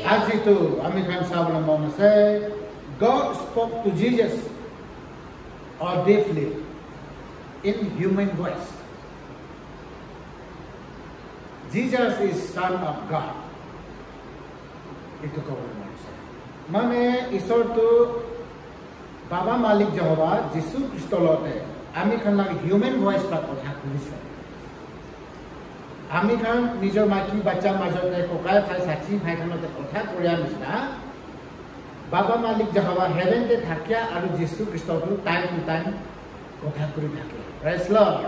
As itu, Ami Khan Sabalambana say, God spoke to Jesus audibly in human voice. Jesus is Son of God. Itu kau bermaksud. Mana Isor tu Baba Malik Jehovah, Jesus Kristolote. Ami Khan lagi human voice tak kota kulisah. Ami Khan nijor mati baca major te kokai thai sachi bhai Khan te kota Korea misna. Baba Malik Jehovah heaven te thakya aru Jesus Kristotu time to time kota kuri thake. Praise Lord.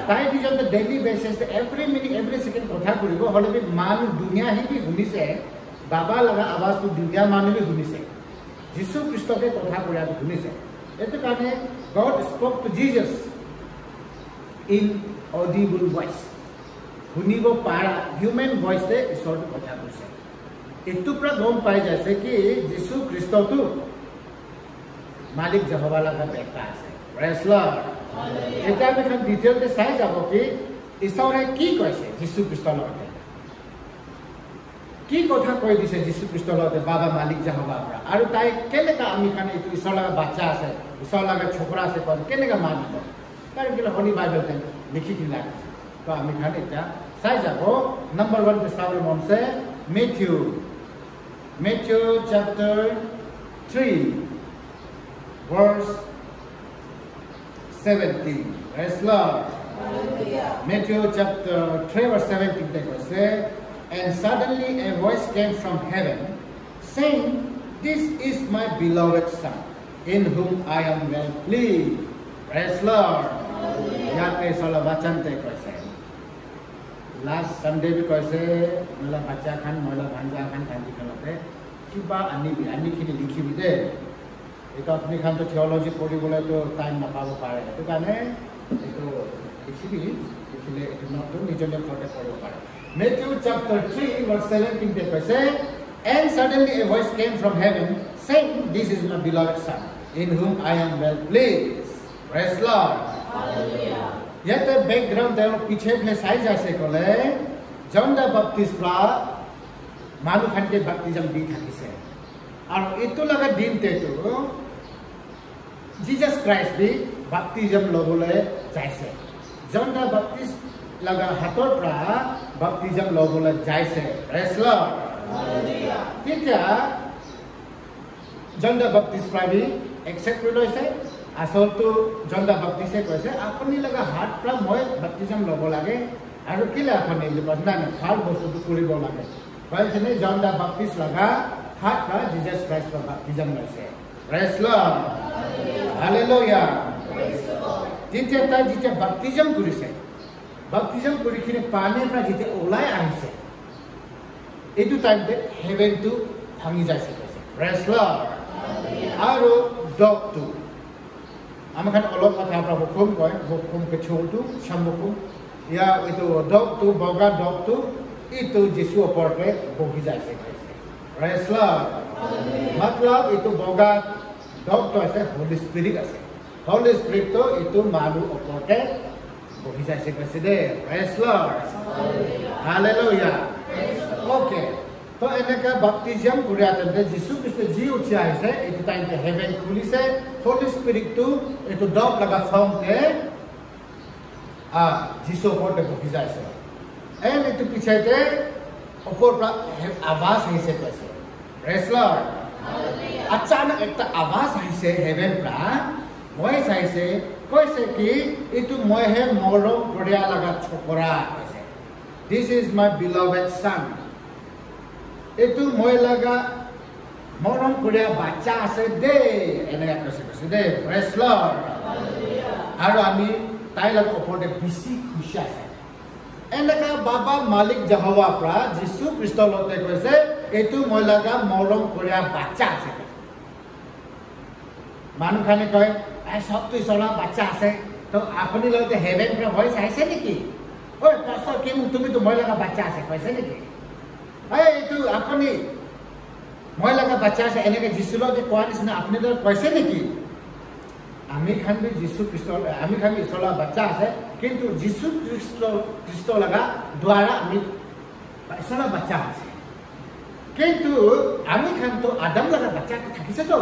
ताई भी जब daily basis पे every minute every second कथा करिबो हले भी मान दुनिया ही भी घुमी से बाबा लगा आवाज तो दुनिया मान भी घुमी से यीशु ख्रिस्ट के कथा करिया घुमी से एते काने God spoke to Jesus in audible voice हुनिबो पारा ह्यूमन वॉइस से ईश्वर की कथा करिसे एतु पर गम पाए जैसे कि यीशु ख्रिस्ट तो मालिक यहोवा लगा बेटा है प्रेज लॉर्ड এটা আমি এখন ডিটেইলতে চাই যাব কি ঈশ্বৰে কি কৈছে যীশু খ্ৰীষ্টৰ লগতে কি কথা কৈ দিছে যীশু খ্ৰীষ্টৰ লগতে বাবা মালিক যাহবা পৰা আৰু তাই কেনেকা আমি খানে এইটো ঈশ্বৰ লগা বাচ্চা আছে ঈশ্বৰ লগা ছোকৰা আছে কোন কেনেকা মানিব কাৰণ কি হলি বাইবেলতে লিখি কি লাগিছে তো আমি খানে এটা চাই যাব নম্বৰ 1 पे চাবলৈ মন আছে Matthew chapter 3 verse 17. Praise Lord. Hallelujah. Matthew chapter 3 verse 17 they say, and suddenly a voice came from heaven saying, this is my beloved son in whom I am well pleased. Praise Lord. Hallelujah. Yate sala vachan te kaise. Last Sunday भी kaise mala bacha khan mala bhanja khan thanji khalate kiba ani khini likhi bi de এটা আপনি খান তো theology পড়িবলে তো time না পাবো পারে তো কানে এটো লিখিলে এটো নতুন নিজনে ঘরতে পড়িব পারে Matthew chapter 3 verse 17 তে কইছে and suddenly a voice came from heaven saying this is my beloved son in whom I am well pleased. Praise Lord. Hallelujah. Yete background দেও পিছে নে সাই যাইছে কলে জন দা বাপ্তিস্ট প্রা মানু খানকে বাপ্তিজম দি থাকিছে আর এতো লাগা দিন তে তো Jesus Christ भी baptism lobole jaise John the Baptist laga hator pra baptism lobole jaise praise Lord hallelujah tikya John the Baptist pra भी accept koriloise asol to John the Baptist e koise apni laga heart pra moi baptism lobo lage aru kila apni libasna na thal bostu to koribo lage koise ne John the Baptist laga heart pra Jesus Christ pra baptism loise praise Lord Hallelujah. Praise the Lord. Jite ta jite baptism kurise. Baptism kurikhine pane pra jite olai ahise. Etu time te heaven to bhangi jaise. Praise Lord. Hallelujah. Aro dog to. Amakan olok katha pra hukum koi, hukum ke chotu, shambukum. Ya itu dog to boga dog to itu Jesu opor pe bogi jaise. Praise Lord. Hallelujah. Matlab itu boga dog to ase Holy Spirit ase Holy Spirit to itu malu oporte bohi jaise kaise de praise Lord hallelujah okay to enaka baptism kuriya tante Jesus Christ ji uthi aise itu time te heaven khulise Holy Spirit to itu dog laga form te Jesus oporte bohi jaise and itu piche te opor pra awaaz aise kaise praise Lord अचानक एक आवाज आइसे haven प्रा voice आइसे कैसे कि इतु मोहे मरम करिया लगा छोकरा कैसे दिस इज माय बिलोवेड सन इतु मोय लगा मरम करिया बच्चा আছে দে এনে কৈছে দে প্রেজ লর্ড হালেলুয়া আর আমি তাই লগ ওপৰতে বেছি খুশি আছে এনেকা বাবা মালিক যাহোৱা প্ৰা যীশু খ্ৰীষ্ট লতে কৈছে এতু মই লাগা মৰম করিয়া বাচ্চা আছে মানুহ খানে কয় এই সব তো চলা বাচ্চা আছে তো আপনি লতে হেভেন প্ৰ ভয়েস আইছে নেকি ওই পাস্টর কি তুমি তো মই লাগা বাচ্চা আছে কৈছে নেকি এই এতু আপনি মই লাগা বাচ্চা আছে এনেকে যীশু লতে কোৱা নিচিনা আপনি তো কৈছে নেকি আমি খান বি যীশু খ্ৰীষ্ট আমি খান চলা বাচ্চা আছে কিন্তু যীশু খ্ৰীষ্ট লাগা দ্বাৰা আমি চলা বাচ্চা আছে কিন্তু আমি খানতো আদম লগা বাচ্চা থাকিছে তো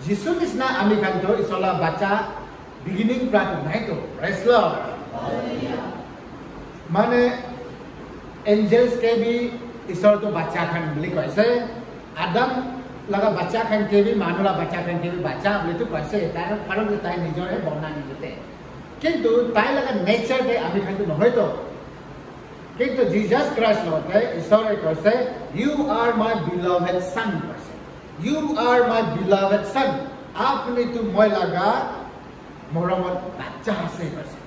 যিশু নিচিনা আমি খানতো ইছলা বাচ্চা বিগিনিং প্ৰাত নাইতো প্ৰেজ লৰ্ড মানে এঞ্জেলছ কে বি ঈশ্বৰটো বাচ্চা খান বুলি কৈছে আদম লগা বাচ্চা খান কে বি মানুহলা বাচ্চা খান কে বি বাচ্চা বুলিতো কৈছে তাৰ কাৰণ তাই নিজৰে বৰ্ণনা দিতে কিন্তু তাই লগা নেচাৰতে আমি খানতো নহয়তো কিন্তু জিজাস ক্ৰাইষ্ট লগতে ঈশ্বৰে কৈছে ইউ আৰ মাই বিলভেড সন কৈছে ইউ আৰ মাই বিলভেড সন আপুনিতো মই লগা মৰমৰ বাচ্চা আছে কৈছে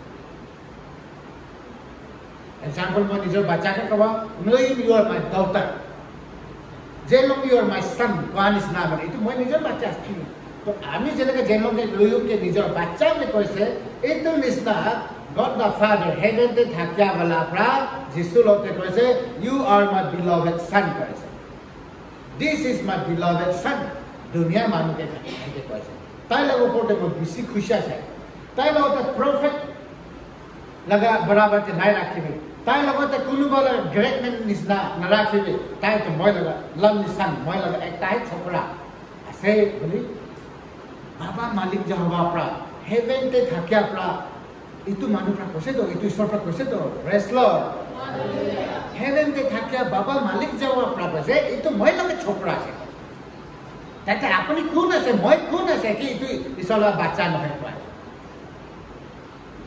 এক্সাম্পল মই নিজৰ বাচ্চাকে ক'ব নয়ুম ইউ আৰ মাই ডটাৰ জেলম ইউ আৰ মাই সন কোৱানিস না মানে এইটো মই নিজৰ বাচ্চা আছি তো আমি যেনেকৈ জেলমকে নয়ুমকে নিজৰ বাচ্চা বুলি কৈছে এইটো নিচিনা God the Father হেভেনতে থাকিয়া বলা পৰা যিশু লগতে কৈছে you are my beloved son কৈছে this is my beloved son দুনিয়া মানুহকে থাকে কৈছে তাই লগৰ ওপৰতে মই বেছি খুশি আছে তাই লগতে প্ৰফেট লগা বৰাবৰতে নাই ৰাখিবি তাই লগতে কোনোবা গ্ৰেটমেন নিচিনা নাৰাখিবি তাইতো মই লগা লম নিচান মই লগা একটাই ছোকৰা আছে বুলি বাবা মালিক যাহবা পৰা হেভেনতে থাকিয়া পৰা itu manu pra কৈছে তো itu ঈশ্বৰ pra কৈছে তো প্ৰেজ লৰ্ড হেভেনতে থাকিয়া বাবা মালিক যাওয়া pra কৈছে itu মই লগে ছোকৰা আছে তাতে আপুনি কোন আছে মই কোন আছে কি itu ঈশ্বৰৰ বাচ্চা নহয় কয়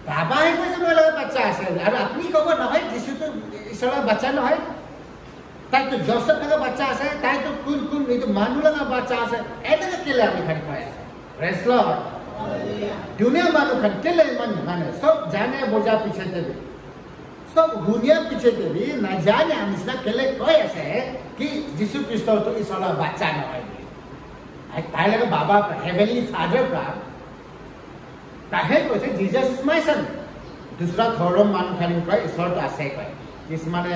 বাবাই কৈছে মই লগে বাচ্চা আছে আৰু আপুনি ক'ব নহয় যিশুতো ঈশ্বৰৰ বাচ্চা নহয় তাইতো জোসেফ লগা বাচ্চা আছে তাইতো কোন কোন itu মানুহ লগা বাচ্চা আছে এনেকে কেলে আমি খান কয় আছে প্ৰেজ লৰ্ড दुनिया मानु खन केले मन माने सब जाने बोझा पीछे देबे सब दुनिया पीछे देबे ना जाने हमसना केले कय আছে कि যিশু খ্রিস্ট তো ইছলা বাচ্চা নহয় আই তাই লাগে বাবা হেভেনলি ফাদার প্রা তাহে কৈছে জিজাস ইজ মাই সন দুসরা ধর্ম মান খানি কয় ঈশ্বর তো আছে কয় কিছুমানে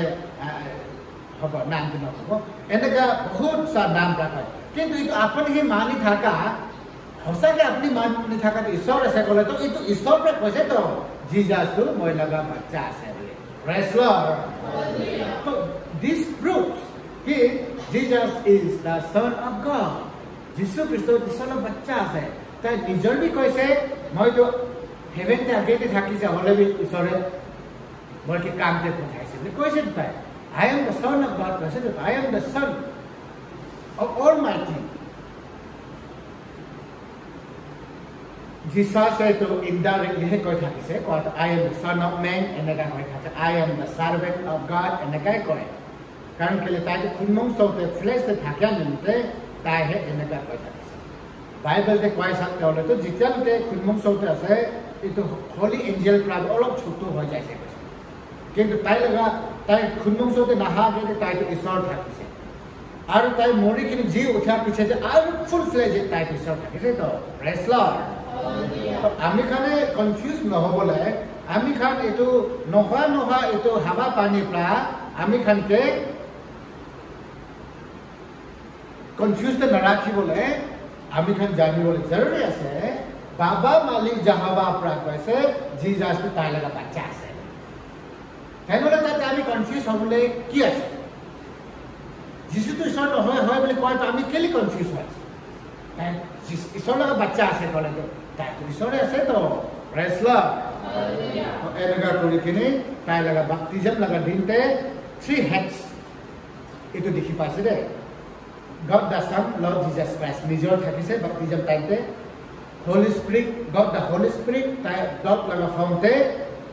হব নাম কি নকব এনেকা বহুত সা নাম রাখা কিন্তু আপনি হি মানি থাকা সঁচাকে আপুনি মানি থাকাত ঈশ্বৰ আছে ক'লে তো এইটো ঈশ্বৰ পৰা কৈছে তো জিজাসটো মই লগা বাচ্চা আছে বুলি প্ৰেজ লৰ্ড তো দিস প্ৰুভস কি Jesus is the son of god যিশু খ্ৰীষ্ট ঈশ্বৰৰ বাচ্চা আছে তাই নিজৰ বি কৈছে মইতো হেভেনতে আগেতে থাকি যা হ'লে বি ঈশ্বৰে মই কি কামতে পঠাইছে বুলি কৈছে তাই আই am the son of god কৈছে তো আই am the son of Almighty Jesus said to indirectly he koi thakise koi I am the son of man enaka koi thakise I am the servant of God enaka koi karon kele tai to khunmong sote flesh te thakya ninte tai he enaka koi thakise bible te koi sakte hole to jitial te khunmong sote ase itu holy angel pra olop choto hoi jaise kintu tai laga tai khunmong sote naha ge tai to ishor thakise aru tai mori kini ji uthya piche je aru full fledged tai to ishor thakise to praise lord আমি খানে confuse নহবলে আমি খান এটো নহা এটো হাবা পানী প্রা আমি খানকে কনফিউজ নাৰাখিবলে আমি খান জানিবলে জৰুৰী আছে বাবা মালিক যাহাবা প্রা কৈছে জিজাসটো তাই লগা বাচ্চা আছে তেনেহলে তাতে আমি কনফিউজ হবলে কি আছে যিশুটো ঈশ্বৰ নহয় হয় বুলি কয় তো আমি কেলি কনফিউজ হয় তাই ঈশ্বৰ লগা বাচ্চা আছে ক'লে তো তাই তো ঈশ্বৰে আছে তো প্ৰেজ লৰ্ড এনেকা কৰি কিনে তাই লগা বাপ্তিজম লগা দিনতে 3 হেডস এইটো দেখি পাইছে দে God the Son Lord Jesus Christ নিজৰ থাকিছে বাপ্তিজম টাইমতে Holy Spirit God the Holy Spirit তাই ডট লগা ফৰ্মতে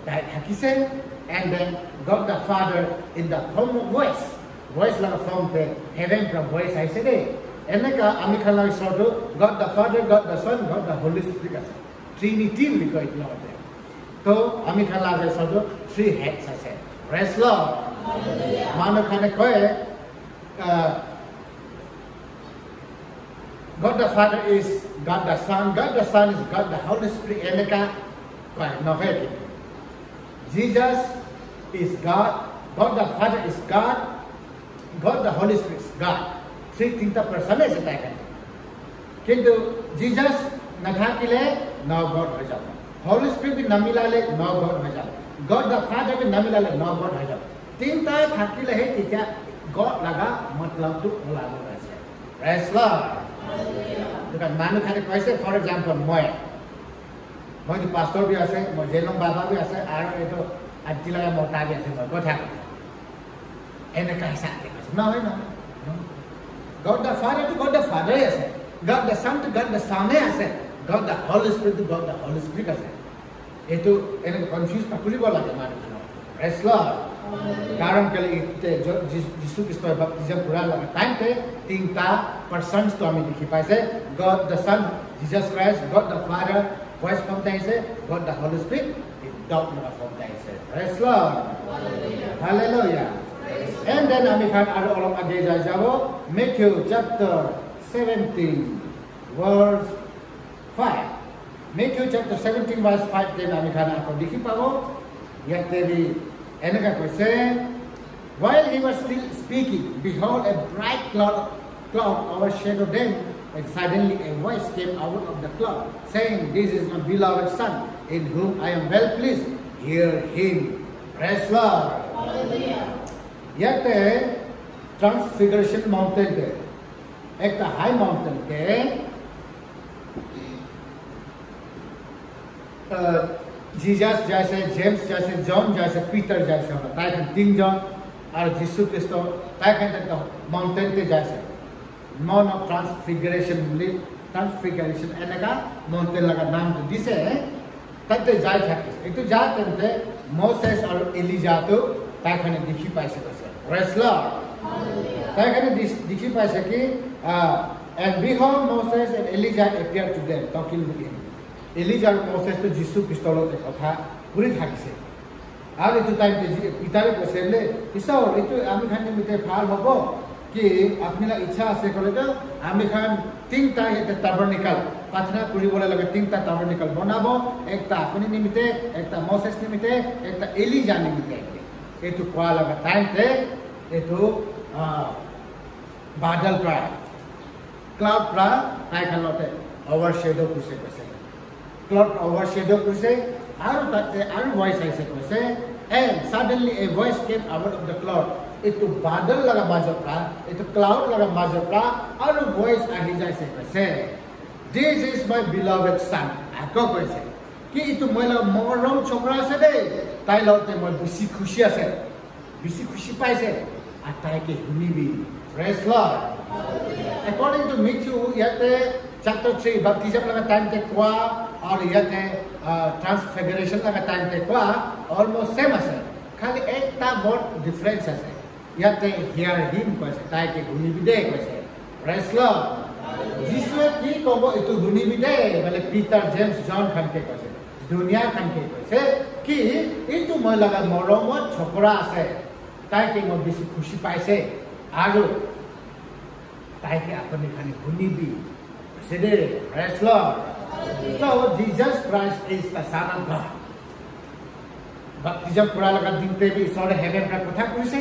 তাই থাকিছে and then God the Father in the form of voice লগা ফৰ্মতে heaven from voice আহিছে দে এনেকা আমি খালা ঈশ্বৰটো God the Father God the Son God the Holy Spirit আছে Trinity বুলি কয় লগতে তো আমি খালা ঈশ্বৰটো 3 হেডস আছে প্ৰেজ লৰ্ড মানুহ খানে কয় God the Father is God the Son is God the Holy Spirit eneka koi nohe Jesus is God the Father is God the Holy Spirit is God three tinta person is taken kintu Jesus nathakile no God ho jab Holy Spirit bhi namilale no God ho jab God the Father bhi namilale no God ho jab tinta thakile he tikya God laga matlab tu olago ase. Praise Lord. Because manu khane kaise for example moi the pastor bhi ase, moi jelong baba bhi ase, aru eto aunty laga mota bhi ase moi kotha. Ene kaisa ate kaise. No. God the Father to God the Father ase. God the Son to God the Son ase. God the Holy Spirit to God the Holy Spirit ase. Eto ene confuse pakulibo lage manu khane. Praise Lord. कारण के लिए जिसु Christo बपतिजम पूरा लगा time पे तीनटा persons तो हमें दिखी पाए से God the son Jesus Christ God the father voice from that से गॉड द होली स्पिरिट डॉट लगा फ्रॉम दैट से praise lord hallelujah and then हमें खान अलग आगे जाओ Matthew chapter 17 verse 5 Matthew chapter 17 verse 5 then हमें खान आपको दिखी पाओ यह तेरी while he was still speaking, behold, a bright cloud overshadowed them, and suddenly a voice came out of the cloud, saying, "This is my beloved Son, in whom I am well pleased. Hear him." Praise Lord. Hallelujah. Yet the Transfiguration Mountain there, at the high mountain there, Jesus जैसे James जैसे John जैसे Peter जैसे होगा ताकि 3 John और यीशु Christo ताकि तो mountain पे जैसे माउंट ऑफ ट्रांसफिगरेशन एने का माउंटेन लगा नाम तो दिसे तब ते जाए थे एक तो जाते थे मोसेस और एलिजा तो ताकि ने दिखी पाए से प्रेज लॉर्ड ताकि ने दिखी पाए से कि and behold Moses and Elijah appeared to them talking with him. Elijah and Moses to Jesus Christolo te kotha puri thakise. Ar etu time te pitare kosele isao etu ami khan nimite phal hobo ki apni la ichha ase kole to ami khan tinta eta tabernacle pathna puri bole laga tinta tabernacle banabo ekta apni nimite ekta Moses nimite ekta Elijah nimite etu kwa laga time te etu badal pra cloud pra tai khan lote overshadow kuse kose cloud overshadow kuse aru voice aise kuse and suddenly a voice came out of the cloud etu badal laga majapra etu cloud laga majapra aru voice ahi jaise kuse this is my beloved son ako koise ki etu moila morom chokra ase de tai lote moi bisi khushi paise atai ke hunibi praise Lord according to Matthew yate chapter 3 baptism laga time te kwa aur yate transfiguration laga time te kwa almost same ase khali ekta word difference ase yate hear him koise tai ke huni bide koise praise Lord Jesus ki kobo etu huni bide bale Peter James John khan ke koise dunia khan ke koise ki etu moi laga moromot chokra ase tai ke mo bisi khushi paise aru tai ke apni khani huni bi Today, praise Lord. So Jesus Christ is the Son of God. Baptism pura laga din te bhi sort of heaven pra kotha koise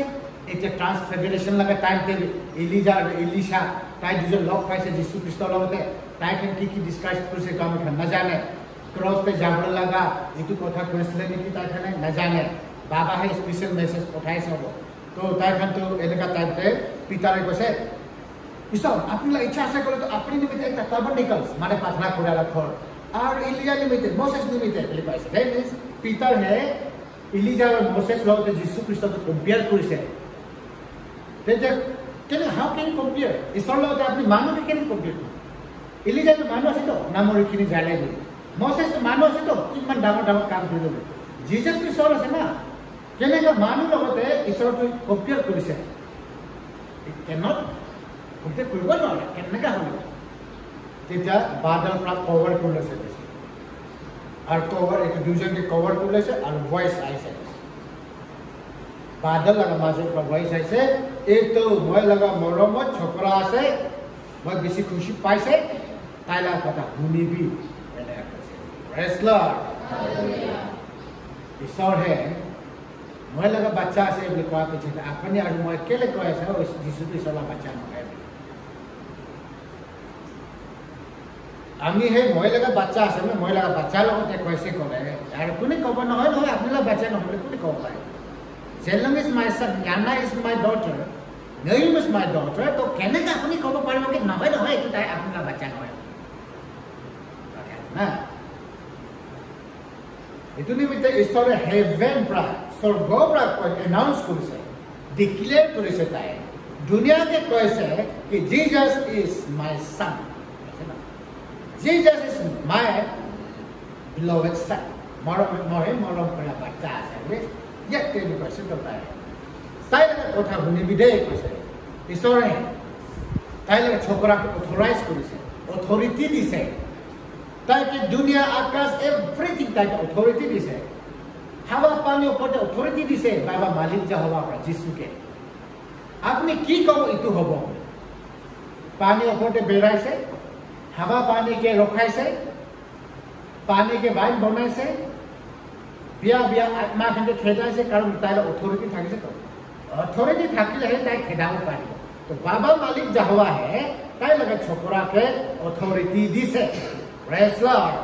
it's a transfiguration laga time te Elijah and Elisha tai dijo log paise Jesus Christ logote tai kan ki discuss koise kam khan na jane cross pe jabra laga etu kotha koisle ni ki tai khan na jane baba hai special message kothai sabo to tai khan to eneka time te pitare koise इसो अपनी ला इच्छा से करे तो अपनी निमित्त एक tabernacle माने प्रार्थना कोराला खोर और एलिया निमित्त मोसेस निमित्त ले पाइसे दैट मींस पीटर है एलिया और मोसेस लोग तो यीशु ख्रीष्ट तो कंपेयर करिसे then can how can compare इस लोग तो अपनी मानव भी कैन कंपेयर एलिया तो मानव से तो नामोरी खिनी जाले दे मोसेस तो मानव से तो किमान डामा काम कर दे जीसस ख्रीष्ट और से ना केने का मानव लोग तो ईश्वर तो कंपेयर करिसे इट कैन नॉट उनके कोई बात नहीं कहने का होगा तेजा बादल प्राप्त कवर कर ले सकते हैं और कवर एक दूसरे के कवर कर ले से और वॉइस आई से बादल लगा माजो पर वॉइस आई से एक तो वॉय लगा मोरोमो छोकरा से वह किसी खुशी पाई से ताला कथा हुनी भी मैंने प्रेज लॉर्ड हालेलुया ईश्वर है वॉय लगा बच्चा से लिखवा पीछे अपने और वॉय के लिए कोई ऐसा उस यीशु की सोला बच्चा न है আমি হে মহিলাকে বাচ্চা আছে না মহিলাকে বাচ্চা লগতে কইছে করে আর কোনে কব নহয় নহয় আপনারা বাচ্চা নহলে কোনে কব পায় Selong is my son Yana is my daughter Naim is my daughter. So কেনেকৈ আপুনি ক'ব পাৰিব কি নহয় নহয় এইটো তাই আপোনাৰ বাচ্চা নহয় না এইটো নিমিত্তে ঈশ্বৰে হেভেন পৰা স্বৰ্গৰ পৰা এনাউন্স কৰিছে ডিক্লেয়াৰ কৰিছে তাই দুনিয়াকে কৈছে কি Jesus is my son Jesus is my beloved son মৰম কৰা বাচ্চা আছে ইয়াত তেনে কৈছে তো তাই কথা শুনিবি দেই কৈছে ঈশ্বৰে তাইলে ছোকৰাক অথৰাইজ কৰিছে অথৰিটি দিছে তাইকে দুনিয়া আকাশ এভৰিথিং তাইকে অথৰিটি দিছে হাৱা পানীৰ ওপৰত অথৰিটি দিছে বাবা মালিক যহোৱা পৰা যিশুকে আপুনি কি ক'ব এইটো হ'ব পানীৰ ওপৰতে বেৰাইছে হাৱা পানীকে ৰখাইছে পানীকে বাইন বনাইছে বিয়া বিয়া আত্মাখনকে খেদাইছে কাৰণ তাইৰ অথৰিটি থাকিছে তো অথৰিটি থাকিলেহে তাই খেদাব পাৰিব তো বাবা মালিক যহোৱাহে তাই লগত ছোকৰাকে অথৰিটি দিছে প্ৰেজ লৰ্ড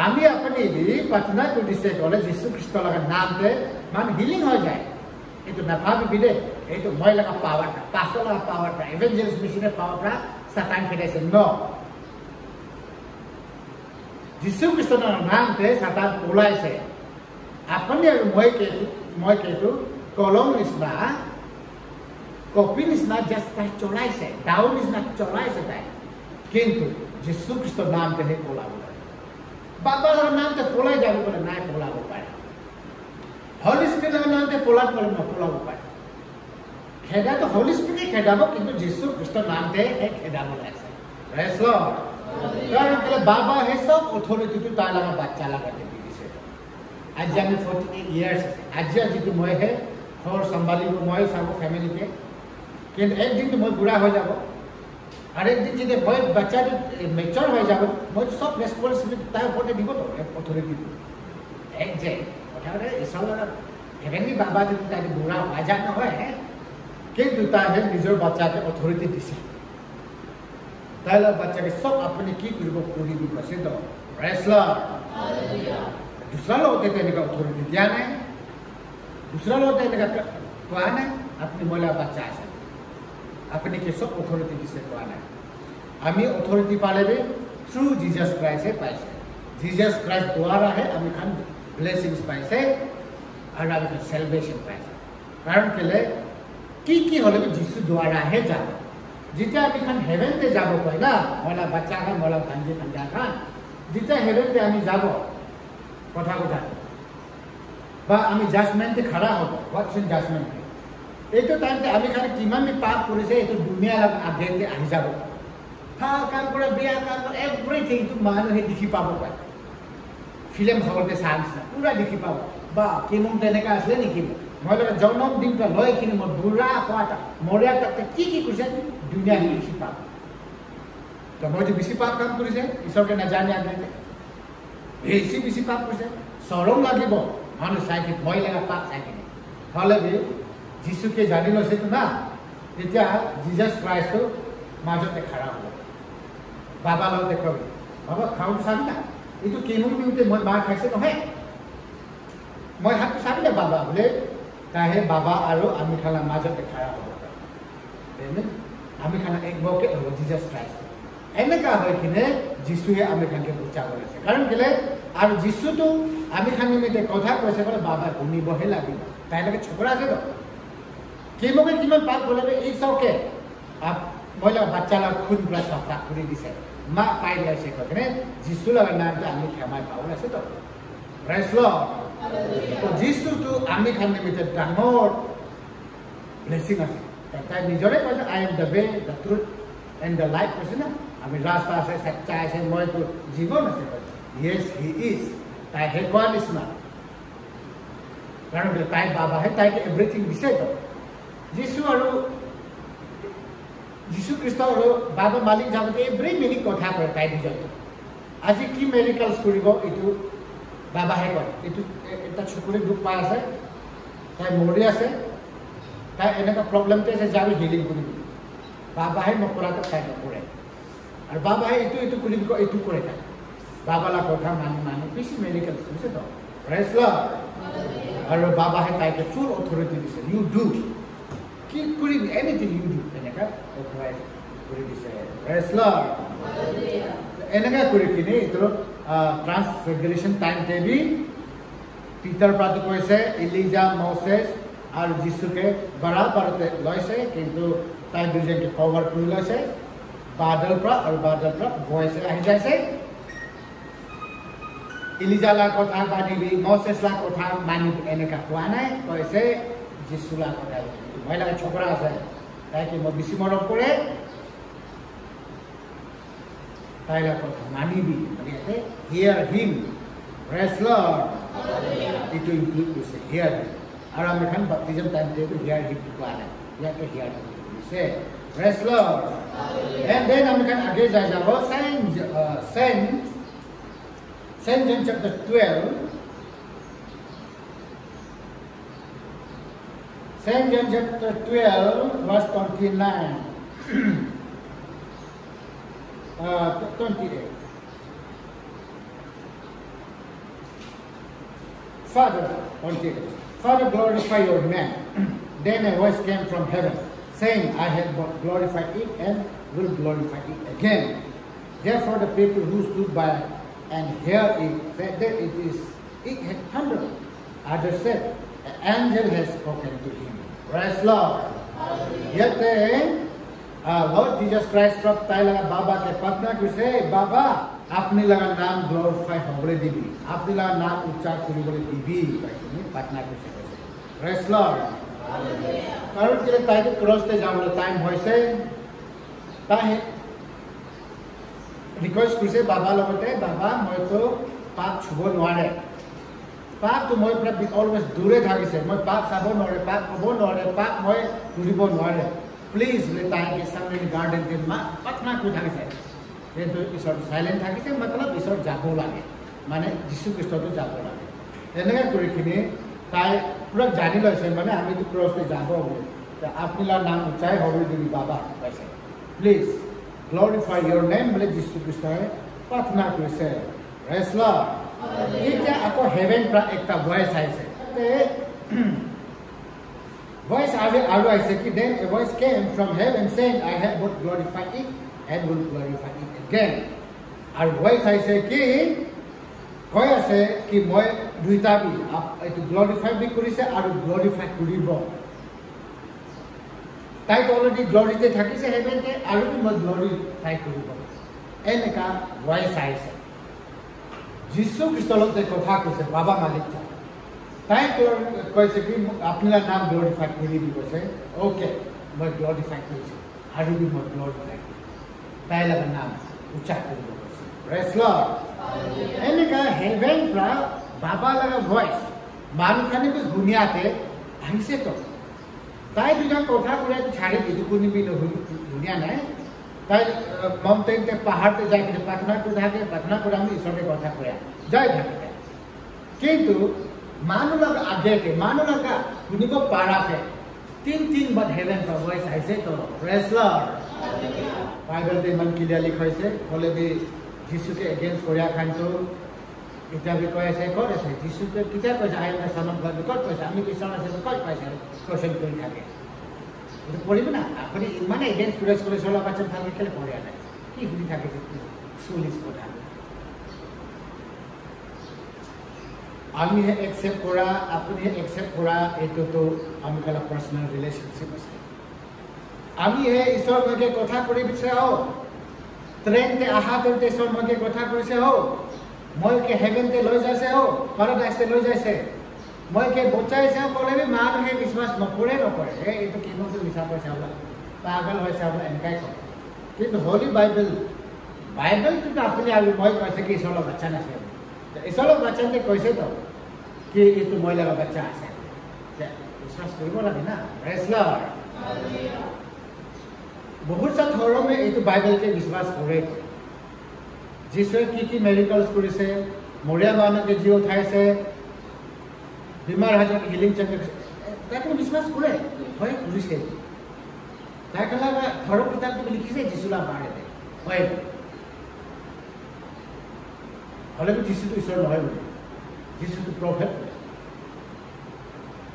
আমি আপুনি প্ৰাৰ্থনা কৰিছে ক'লে যীশু খ্ৰীষ্টৰ লগত নামতে মান হিলিং হৈ যায় এইটো নাভাবিবি দেই এইটো মই লগা পাৱাৰ পাষ্টৰ লগা পাৱাৰ ইভেঞ্জেলিষ্ট মিছনৰ পাৱাৰ পৰা সাতান খেদাইছে ন যীশু খ্ৰীষ্টৰ নামতে সাতান ওলাইছে আপুনি আৰু মই কেইটো কলম নিচিনা কপি নিচিনা জাষ্ট তাই চলাইছে ডাউ নিচিনা চলাইছে তাই কিন্তু যীশু খ্ৰীষ্টৰ নামতেহে পলাব পাৰে বাবাৰ নামতে পলাই যাব পাৰে নাই পলাব পাৰে হলি স্পিৰিটৰ নামতে পলাব পাৰে নপলাব পাৰে খেদাটো হলি স্পিৰিটে খেদাব কিন্তু যীশু খ্ৰীষ্টৰ নামতেহে খেদাব লাগিছে প্ৰেজ লৰ্ড কাৰণ কেলে বাবা হে সব অথৰিটিটো তাৰ লগা বাচ্চা লগা দি দিছে আজি আমি 48 ইয়াৰ্ছ আজি যিটো মই হে ঘৰ চম্ভালিব মই চাব ফেমিলিকে কিন্তু একদিনটো মই বুঢ়া হৈ যাব আৰু একদিন যদি মই বাচ্চাটো মেচৰ হৈ যাব মই সব ৰেছপন্সিবিলিটি তাৰ ওপৰতে দিব তো অথৰিটিটো এক যে কথা ঈশ্বৰৰ হেভেনলি বাবা যদি তাই বুঢ়া আজাদ নহয় কিন্তু তাইহে নিজৰ বাচ্চাকে অথৰিটি দিছে তাই লগ বাচ্চাকে সব আপুনি কি কৰিব কৰিব কৈছে তো প্ৰেজ লৰ্ড দুসৰা লগতে তেনেকুৱা অথৰিটি দিয়া নাই দুসৰা লগতে এনেকুৱা কোৱা নাই আপুনি মহিলা বাচ্চা আছে আপুনি কি সব অথৰিটি দিছে কোৱা নাই আমি অথৰিটি পালে থ্ৰু জিজাছ ক্ৰাইষ্টে পাইছে জিজাছ ক্ৰাইষ্ট দ্বাৰাহে আমি খান ব্লেছিংছ পাইছে আৰু আমি সেলভেশন পাইছে কাৰণ কেলে কি হ'লে যীশু দ্বাৰাহে যাব যেতিয়া আমি খান হেভেনতে যাব কয় না মহিলা বাচ্চা খান মহিলা ভাঞ্জি ভাঞ্জা খান যেতিয়া হেভেনতে আমি যাব কথা বা আমি জাজমেন্টে খাড়া হব হোয়াটস ইন জাজমেন্ট এইটো টাইমতে আমি খালি কিমান পাপ কৰিছে এইটো দুনিয়া আগেতে আহি যাব ভাল কাম কৰে বেয়া কাম কৰে এভৰিথিং তো মানুহে দেখি পাব পাৰে ফিল্ম হলতে চান্স পুৰা দেখি পাব বা কিমান তেনেকা আছে নেকি মই জন্ম দিনটা লৈ কিনে মই বুঢ়া হোৱাটা মৰিয়া তাতে কি কৰিছে দুনিয়া দেখি পাব তো মইতো বেছি পাপ কাম কৰিছে ঈশ্বৰকে নাজানে আগতে বেছি পাপ কৰিছে চৰম লাগিব মানুহ চাইকে ভয় লগা পাপ চাইকে হলে যীশুকে জানি লৈছে না তেতিয়া জিজাছ ক্ৰাইষ্টটো মাজতে খাৰা হ'ব বাবা লগতে কবি বাবা খাওঁ চাবি না এইটো কিমান মিনিটে মই মাৰ খাইছে নহয় মই হাতটো চাবি না বাবা বোলে তাইহে বাবা আৰু আমি খানা মাজতে খাৰা হ'ব আমি খানা একবকে হ'ব জিজাছ ক্ৰাইষ্ট এনেকা হৈ কিনে যীশুৱে আমি খানকে বুজাব লাগিছে কাৰণ কেলে আৰু যীশুটো আমি খান নিমিত্তে কথা কৈছে বোলে বাবা শুনিবহে লাগিব তাই লগে ছোকৰা আছে তো কিমান পাপ বলে ইটস মহিলা বাচ্চা লগ খুন পুরা সফা করে দিছে মা পাই লাইছে কনে যীশু লগা নামতে আমি ক্ষমা পাব আছে তো প্রেজ লর্ড তো যীশু তো আমি খান নিমিত্তে ডাঙৰ ব্লেসিং আছে তাই নিজৰে কৈছে I am the way the truth and the life কৈছে না আমি ৰাস্তা আছে সত্য আছে মই তো জীৱন আছে yes he is তাই হে কোৱা নিচিনা কাৰণ তাই বাবা হে তাইকে এভৰিথিং দিছে তো যীশু খ্ৰীষ্ট আৰু বাবা মালিক যাওঁতে এভৰি মিনিট কথা কয় তাই নিজৰ আজি কি মেডিকেলছ কৰিব এইটো বাবাহে কয় এইটো এটা চকুৰে দুখ পাই আছে তাই মৰি আছে তাই এনেকুৱা প্ৰব্লেমতে আছে যাবি হিলিং কৰিব বাবাহে নকৰাটো তাই নকৰে আৰু বাবাহে এইটো কৰিব এইটো কৰে তাই বাবালা কথা মানুহ বেছি মেডিকেলছ কৰিছে তো প্ৰেজ লৰ্ড আৰু বাবাহে তাইকে ফুল অথৰিটি দিছে ইউ ডু কি কি কৰিম এনিথিং ইউ ডু এনেকা অথৰাইজ কৰি দিছে প্ৰেজ লৰ্ড এনেকা কৰি কিনে এইটো ট্ৰান্সফিগাৰেশ্যন টাইম টেবি পিটাৰ প্ৰাটো কৈছে এলিজা মoses আৰু যিশুকে বৰাবৰতে লৈছে কিন্তু তাই দুজনকে কভাৰ কৰি লৈছে বাদল পৰা আৰু বাদল পৰা ভয়েস আহি যাইছে এলিজা লা কথা মানিবি মoses লা কথা মানিবি এনেকা কোৱা নাই কৈছে যিশু লা কথা মহিলা ছোকৰা আছে তাইকে মই বেছি মৰম কৰে তাইলা কথা মানিবি মানে হিয়াৰ হিম praise lord itu include to say here and I'm kan baptism time table here him to ana ya ke here to say praise lord and then I'm kan again jai jabo Saint John chapter 12 Saint John chapter 12 verse 29 28 Father, glorify your name. Then a voice came from heaven, saying, I have glorified it and will glorify it again. Therefore the people who stood by and heard it said that it had thundered. Others said, an angel has spoken to him. Praise Lord. Yet Lord Jesus Christ from Thailand, Baba ke patna to say, Baba, apni laga naam glorify hobole dibi. Apni laga naam uchar kuribole dibi. Patna to say. Praise Lord. Karon kile tai ke cross te jabole time hoise. Tai request kuse Baba logote, Baba moi to pap chubo noare. Pap to moi pra always dure thagise. Moi pap sabo noare, pap kobo noare, pap moi kuribo noare. Please let time के सामने garden के पतना को थाके से ये तो ईश्वर silent थाके से मतलब ईश्वर जागो लागे माने जिसु ख्रिस्ट तो जागो लागे एनेका কৰি কিনে তাই পুরা জানি লইছে মানে আমি তো ক্রস पे যাব হবে তো আপনার নাম উচ্চাই হবে দিবি বাবা কইছে প্লিজ গ্লোরিফাই योर नेम বলে যিশু খ্রিস্টে প্রার্থনা করেছে প্রেজ লর্ড এটা আকো হেভেন প্রা একটা ভয়েস আইছে Voice I said, then a voice came from heaven saying, I have both glorified it and will glorify it again. Our voice I said, koi ase ki moi duita bi to glorify bi kurise aru glorify kuribo. Tai already glory te thakise heaven te aru bi moi glorify kuribo. Eneka voice I said. Jisu Kristolot te kotha kose Baba Malik ta. তাই কৈছে কি আপনার নাম glorify করে দিব কৈছে okay মই glorify কৰিছো আৰু বি মই গ্লোৰিফাই তাই লাগা নাম উচ্চাৰ কৰিব কৈছে প্ৰেজ লৰ্ড এনেকা হেভেন পৰা বাবা লাগা ভয়েস মানুখানি বি দুনিয়াতে আহিছে তো তাই দুজন কথা করে ছাড়ি দিদি কোনি বি দুনিয়া নাই তাই মাউন্টেন তে পাহাড় पे যাই के प्रार्थना করে আমি ঈশ্বরের কথা কয়া যাই থাকে কিন্তু मानुलग आगे के मानुलग उनको पारा के तीन बार हेवन का वॉइस ऐसे तो प्रेज लॉर्ड बाइबल में मन क्लियर लिखा है बोले भी यीशु के अगेंस्ट कोरिया खान तो इतना भी कोई ऐसे कर ऐसे यीशु के कितना पैसा आया ना सनम कर कर पैसा हमें किसान से कर पैसा क्वेश्चन कोई खाके तो पड़ी ना अपनी माने अगेंस्ट प्रेस করে 16 बच्चा থাকে খেলে পড়ে না কি হুদি থাকে সুলিস কথা আমি एक्सेप्ट करा अपनी एक्सेप्ट करा एतो तो আমি কলা পার্সোনাল রিলেশনশিপ আছে আমি ঈশ্বর মকে কথা কৰি বিচাও ট্ৰেনতে আহা কৰতে ঈশ্বৰ মকে কথা কৰিছে হো মইকে হেভেনতে লৈ যাইছে হো প্যাৰাডাইসতে লৈ যাইছে মইকে বচাইছে কলে মানুহে বিশ্বাস নকৰে এইটো কি মতে বিশ্বাস কৰিছে আমরা পাগল হৈছে আমরা এনেকাই কয় কিন্তু হোলি বাইবেল তো আপনি আমি মই কৈছে কি ঈশ্বৰৰ বাচ্চা আছে ঈশ্বৰৰ বাচ্চাতে কৈছে তো कि ये तो महिला का बच्चा है विश्वास करिबो লাগে ना प्रेज लॉर्ड बहुत सा धर्म में ये तो बाइबल के विश्वास करे जिससे की मेडिकल्स কৰিছে মৰিয়া মানুহকে জীৱ উঠাইছে বিমাৰ হাজত হিলিং চেণ্টাৰ তাকে বিশ্বাস কৰে হয় কৰিছে তাকে লাগা ধৰ্ম কিতাপত লিখিছে যিশুলা বাৰে হয় হলে যিশু তো ঈশ্বৰ নহয় যিশু তো প্ৰফেট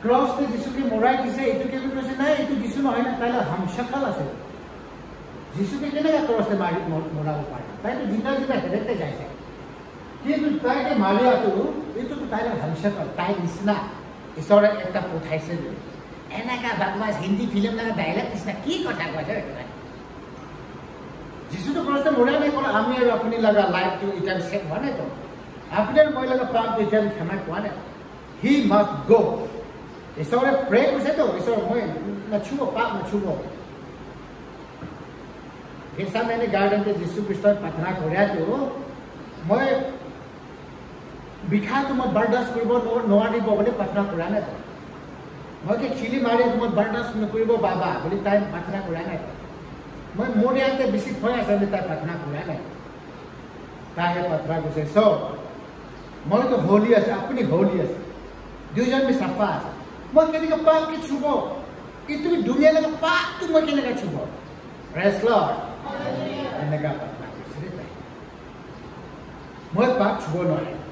ক্ৰছটো যিশুকে মৰাই দিছে এইটো কেৱল কৈছে নাই এইটো যিশু নহয় না তাইলৈ হামশাখাল আছে যিশুকে কেনেকৈ ক্ৰছতে মাৰি মৰাব পাৰে তাইতো জিন্দা জিন্দা হেৰেতে যাইছে কিন্তু তাইকে মাৰিয়াটো এইটোতো তাইলৈ হামশাখাল তাইৰ নিচিনা ঈশ্বৰে একটা পঠাইছে এনেকা বদমাছ হিন্দী ফিল্ম লগা ডাইলগ নিচিনা কি কথা কৈছে যিশুটো ক্ৰছতে মৰাই নাই ক'লে আমি আৰু আপুনি লগা লাইফটো এতিয়া চেভ হোৱা নাই তো আপুনি আৰু মই লগা পাপটো এতিয়া ক্ষমা পোৱা নাই হি মাষ্ট গো ঈশ্বৰে প্ৰে কৰিছে তো ঈশ্বৰ মই নাছুব পাপ নাছুব গেছামেনি গাৰ্ডেনতে যীশু খ্ৰীষ্টই প্ৰাৰ্থনা কৰিয়াটো মই বিষাটো মই বৰদাস্ত কৰিব নোৱাৰিব বুলি প্ৰাৰ্থনা কৰা নাই মই কি খিলি মাৰি মই বৰদাস্ত নকৰিব বাবা বুলি তাই প্ৰাৰ্থনা কৰা নাই মই মোৰ ইয়াতে বেছি ভয় আছে বুলি তাই প্ৰাৰ্থনা কৰা নাই তাইহে প্ৰাৰ্থনা কৰিছে চ মইতো হোলি আছে আপুনি হোলি আছে দুইজন আমি চাফা আছে মই কেনেকৈ পাপকে চুব এই তুমি দুনিয়া লগা পাপটো মই কেনেকৈ চুব প্ৰেজ লৰ্ড এনেকা প্ৰাৰ্থনা কৰিছে তাই মই পাপ চুব নোৱাৰিম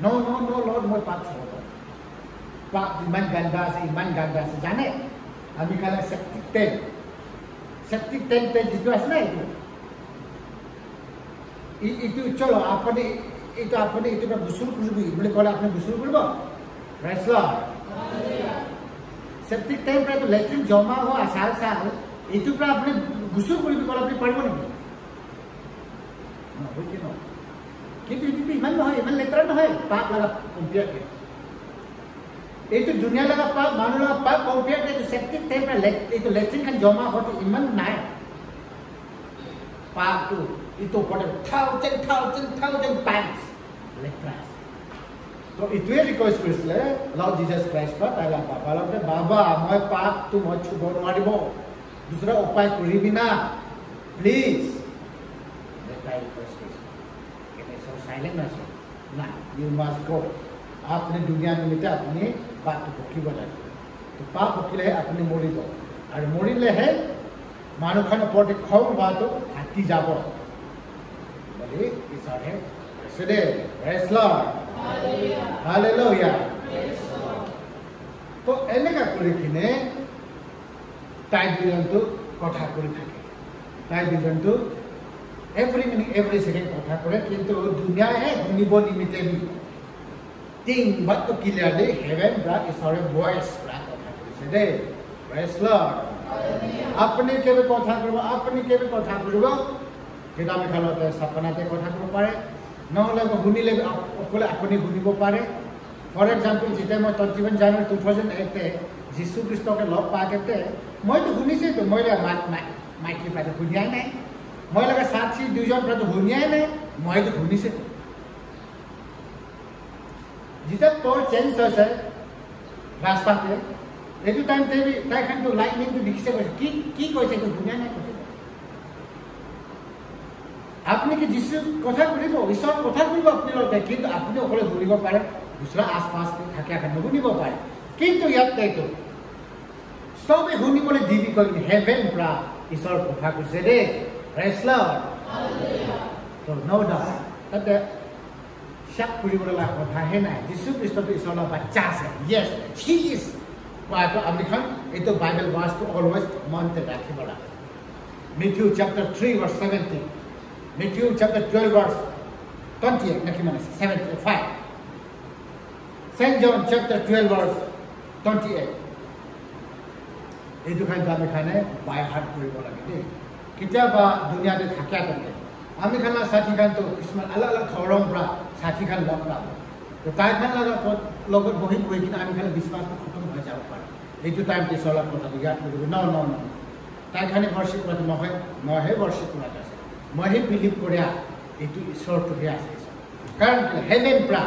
No, Lord, মই পাপ চুব নোৱাৰিম পাপ ইমান গান্দা আছে জানে আমি খালে septic tank যিটো আছে না এইটো চলো আপুনি এইটো পৰা গুচুল কৰিবি বুলি ক'লে আপুনি গুচুল কৰিব প্ৰেজ লৰ্ড septic tank পৰাটো লেট্ৰিন জমা হোৱা চাল এইটো পৰা আপুনি গুচুল কৰিবি ক'লে আপুনি পাৰিব নেকি কিন্তু এইটো ইমান নহয় ইমান লেতেৰা নহয় পাপ লগা কম্পিয়াৰকে এইটো দুনিয়া লগা পাপ মানুহ লগা পাপ কম্পিয়াৰকে এইটো septic tank পৰা এইটো লেট্ৰিনখন জমা হোৱাটো ইমান নাই পাপটো এইটো ওপৰতে thousand times লেতেৰা আছে তো এইটোৱে ৰিকুৱেষ্ট কৰিছিলে লৰ্ড জিজাছ ক্ৰাইষ্টক তাইলা বাবাৰ লগতে বাবা মই পাপটো মই চুব নোৱাৰিব দুসৰা উপায় কৰিবি না প্লিজ তাই ৰিকুৱেষ্ট কৰিছে साइलेंट ना यू मस्ट गो आपने दुनिया निमित्ते अपनी बात पकिब लगे तो पाप पकिले अपनी मरिब और मरिलेहे मानुखन ओपरते खम बातो हाती যাব বলি ঈশ্বৰে কৈছে দে প্ৰেজ লৰ্ড হালেলুয়া তো এনেকা কৰি কিনে তাই দুজনটো কথা কৰি থাকে তাই দুজনটো every minute every second কথা কৰে কিন্তু দুনিয়াহে শুনিব নিমিতে নি তিন বাত ক্লিয়াৰলি হেভেন ব্ৰা ঈশ্বৰে ভয়েস ব্ৰা কথা কৈছে দে প্ৰেজ লৰ্ড আপুনি কেবে কথা কৰিব কিন্তু আমি খালতে সপনাতে কথা কৰিব পাৰে নহলে শুনিলে অকলে আপুনি শুনিব পাৰে ফৰ এক্সাম্পল যেতিয়া মই 21 জানুৱাৰী 2008 যীশু খ্ৰীষ্টকে লগ পাওঁতে মইতো শুনিছোঁ তো মই মাইকি পাতে শুনিয়াই নাই মই লগা সাক্ষী দুজন প্ৰতি শুনিয়াই নাই মইতো শুনিছে যেতিয়া তোৰ চেঞ্জ হৈছে ৰাস্তাতে এইটো টাইম তাইখানটো লাইটনিংটো দেখিছে কৈছে কি কৈছে এইটো শুনিয়াই নাই কৈছে আপনি কি যিশু কথা কৰিব ঈশ্বৰ কথা কৰিব আপুনি লগতে কিন্তু আপুনি অকলে শুনিব পাৰে দুসৰা আশপাশ থাকে এখন নুশুনিব পাৰে কিন্তু ইয়াতেতো সবে শুনিবলৈ দিবি কৈ হেভেন পৰা ঈশ্বৰ কথা কৈছে দে প্ৰেজ লৰ্ড তো নো ডাউট তাতে শাক কৰিবলৈ কথাহে নাই যীশু খ্ৰীষ্টটো ঈশ্বৰৰ বাচ্চা আছে ইয়েছ হি ইজ কোৱাটো আমি খান এইটো বাইবেল ভাৰ্চটো অলৱেজ মনতে ৰাখিব লাগে Matthew chapter 3 verse 17 Matthew chapter 12 verse 28 nakhi mane 75 St. John chapter 12 verse 28 এইটো খান আমি খানে বাই হাৰ্ট কৰিব লাগে দেই কেতিয়াবা দুনিয়াতে থাকে থাকে আমি খানা সাথী খান তো কিছুমান আলাদা আলাদা ধৰম পৰা সাথী খান লগ পাব তো তাই খান লগত বহি কিনে আমি খানে বিশ্বাসটো খতম হৈ যাব পাৰে এইটো টাইমতে চলাৰ কথা ইয়াত কৰিব ন তাই খানে বৰ্ষিক কৰাটো নহয় মইহে বৰ্ষিক কৰাটো আছে মইহে বিলিভ কৰিয়া এইটো ঈশ্বৰটোহে আছে কাৰণ হেভেন পৰা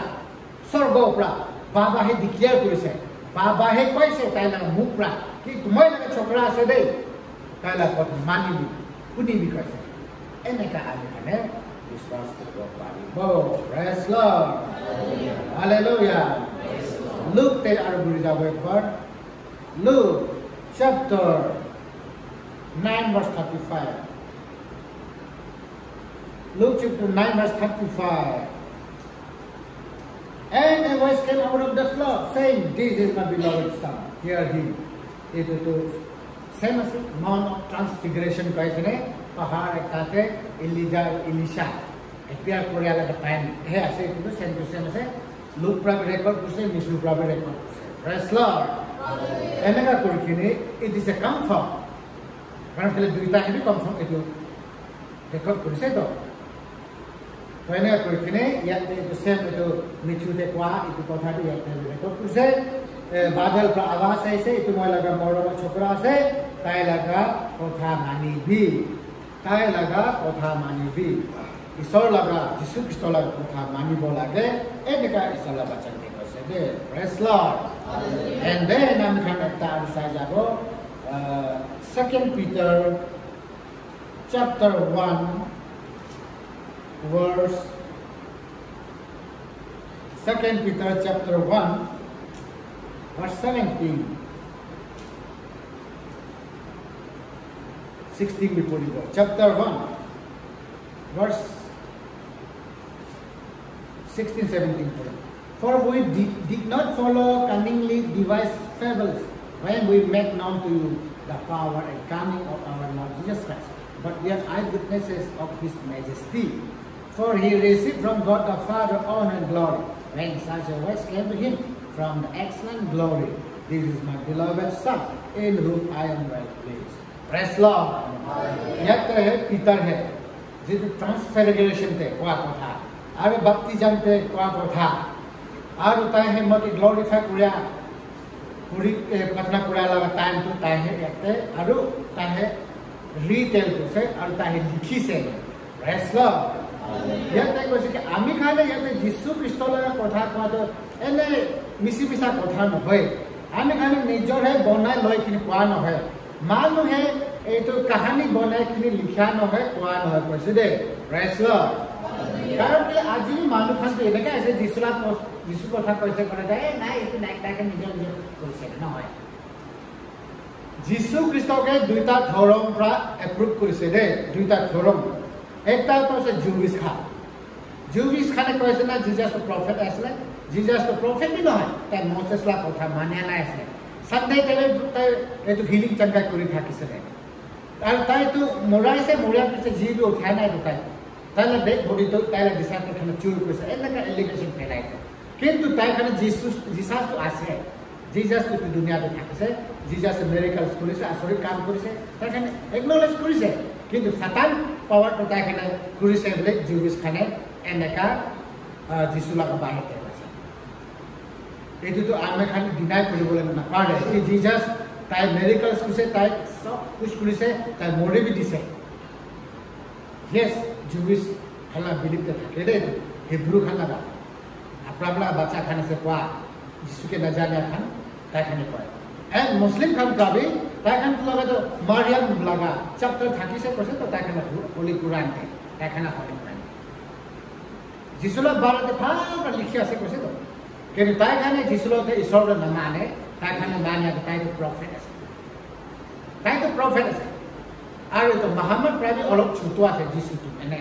স্বৰ্গৰ পৰা বাবাহে ডিক্লেয়াৰ কৰিছে বাবাহে কৈছে তাই লগা মুখ পৰা কি তোমাৰ লগা চকৰা আছে দেই তাই লগত মানিবি শুনিবি কৈছে এনেকা আমি মানে বিশ্বাস কৰিব পাৰিব প্ৰেজ লৰ্ড হালেলুয়া লুক তে আৰু বুজি যাব একবাৰ look chapter 9 verse 35 Luke chapter 9 verse 35 And a voice came out of the cloud, saying, "This is my beloved son, hear him." It was same as Mount of Transfiguration कहते पहाड़ एकताते Elisha appear Korea लगा time है ऐसे तो same to same say Luke Prabhu record कुछ मिशु प्रभु record Praise Lord. एनेगा कोई किने it is a comfort. कारण के लिए दुईटा है भी comfort itu record कुछ है तो एनेगा कोई किने या तो same itu मिशु ते कुआ itu कथा भी या तो record कुछ है बादल का आवाज ऐसे itu मैं लगा मोरो छोकरा से ताई लगा कथा मानी भी ताई लगा कथा मानी भी ईश्वर लगा यीशु क्रिस्ट लगा कथा मानी बोला के एनेगा ईश्वर लगा बचन के कैसे दे Praise Lord. And then I'm going to start जागो 2 Peter chapter 1 verse 2 Peter chapter 1 verse 17 16 before you go chapter 1 verse 16 17 For we did not follow cunningly devised fables when we make known to you the power and coming of our Lord Jesus Christ, but we are eyewitnesses of His majesty. For He received from God the Father honor and glory when such a voice came to Him from the excellent glory. This is my beloved Son, in whom I am well pleased. Praise Lord. यह तो है पीतर है जिसे transfiguration थे क्या कथा आगे बपतिस्म थे क्या कथा और ताई है मत ग्लोरीफाई कुरिया पूरी पटना कुरिया लगा टाइम तो ताई है एकते और ताई है रीटेल को से और ताई है लिखी से Praise Lord. यह ताई को से कि आमी खाने यह तो यीशु क्रिस्ट लगा कथा को तो एने मिसी मिसा कथा न होए आमी खाने निजोर है बनाए लय कि कोआ न होए मालूम है ये तो कहानी बनाए कि लिखा न होए कोआ न होए कैसे दे Praise Lord. कारण कि आज भी मालूम खान तो ये लगा ऐसे यीशु कथा कैसे करा जाए ना इतने नाइट के निजर निजर कैसे ना होए यीशु ख्रीष्ट के दुईटा धर्म प्रा एप्रूव কৰিছে দে दुईटा धर्म एकटा तो से जुविस खाने कैसे ना जीसस तो प्रॉफिट আসলে जीसस तो प्रॉफिट भी নহয় তাই মোসেস লা কথা মানিয়া না আসলে সন্দেহ তেলে তাই এতো হিলিং চঙ্গা কৰি থাকিছে আর তাই তো মোরাইছে মোরা পিছে জীব উঠায় নাই তাই তাইলে দেখ বডি তো তাইলে ডিসাইপল খানে চুর কৰিছে এনেকা এলিগেশন ফেলাইছে কিন্তু তাই খানে জিসাস তো আছে জিসাস তো দুনিয়াতে থাকিছে জিসাস মিরাকলস কৰিছে আচৰিত কাম কৰিছে তাই খানে একনলেজ কৰিছে কিন্তু সাতান পাৱাৰ তো তাই খানে কৰিছে বলে জুবিস খানে এনেকা যিশু লাগা বাহিতে আছে এটো তো আমি খালি ডিনাই কৰিবলৈ নাপাৰে এই জিসাস তাই মিৰাকলস কৰিছে তাই সব কুছ কৰিছে তাই মৰি বি দিছে yes Jewish खाना बिलीव करते हैं हिब्रू खाना का अपना बच्चा खाने से क्या जिसके न जाने खान ताई खाने को एंड मुस्लिम खान का भी ताई खान लगा तो मरियम लगा चैप्टर 30 से कैसे तो ताई खाना होली कुरान थे ताई खाना होली कुरान जिसलो बारे तो फाल पर लिखिया से कैसे तो कि ताई खाने जिसलो थे ईश्वर न माने ताई खाने माने ताई तो प्रॉफिट है और तो मोहम्मद प्राइवे अलग छुटवा से जिसु तू एने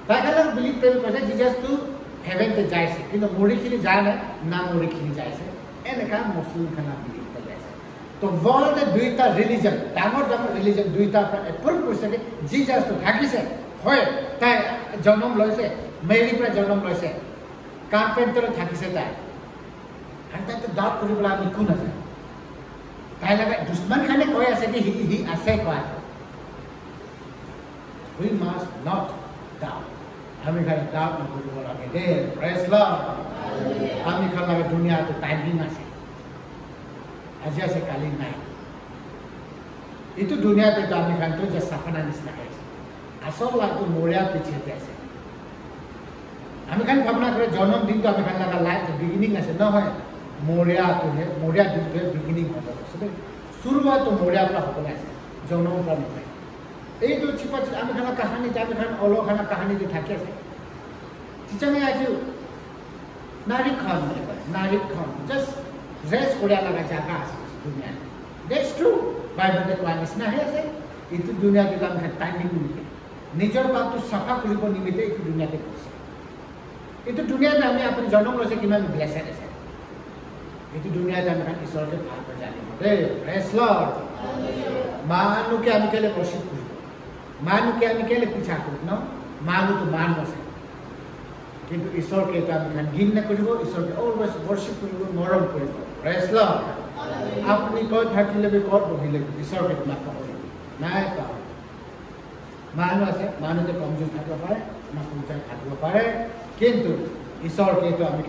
ताई खाने बिलीव करे कैसे जीसस तू हेवन ते जाय से कि मोड़ी खिली जाय ना मोड़ी खिली जाय से एने का मुस्लिम खाना बिलीव करे तो वर्ल्ड दुईटा रिलीजन डामर रिलीजन दुईटा पर एप्रूव कर सके जीसस तो थाकी से होय ताई जन्म लयसे मेरी पर जन्म लयसे कार्पेंटर थाकी से ताई अंत तो दाब करि बला मी कोन আছে ताई लगा दुश्मन खाने कोई আছে कि ही আছে कोआ We must not doubt. हमें खाली doubt न करो बोला के दे Praise Lord. हमें खाली लगा दुनिया तो टाइम भी ना से आज ऐसे काली नहीं itu dunia itu kami kan tu just sapana nisnakai asal lah tu mulia picit ऐसे kami kan भावना करे जन्म दिन तो हमें kan लगा लाइफ beginning ऐसे ना है मुलिया तो है मुलिया दिन तो beginning होता है सब शुरुआत तो मुलिया का होता है जन्म का नहीं এই তো চিপা আমি খানা কাহিনী আমি খান অলো খানা কাহিনী যে থাকে আছে চিচা মে আছো নারী খান জাস্ট রেস কোরিয়া লাগা জায়গা আছে দুনিয়া দ্যাটস ট্রু বাইবেলে কোয়ানিস না আছে কিন্তু দুনিয়াতে আমি টাইমিং নিতে নিজের বাত তো সাফা করিব নিমিতে এই দুনিয়াতে করছে এইটো দুনিয়াত আমি আপুনি জন্ম লৈছে কিমান ব্লেছেড আছে এইটো দুনিয়াত আমি ঈশ্বৰকে ভালকৈ জানিব দেই প্ৰেজ লৰ্ড মানুহকে আমি কেলে worship কৰো মানুহকে আমি কেলে পিছা কৰো ন মানুহটো মানুহ আছে কিন্তু ঈশ্বৰকে এটা আমি ঘৃণা কৰিব ঈশ্বৰকে অলৱেজ worship কৰিব মৰম কৰিব প্ৰেজ লৰ্ড আপুনি ক'ত থাকিলে ক'ত বহিলে ঈশ্বৰকে তোমাক পাব নাই পাব মানুহ আছে মানুহতে কমজোৰ থাকিব পাৰে না পূজা থাকিব পাৰে কিন্তু ঈশ্বৰকে এইটো আমি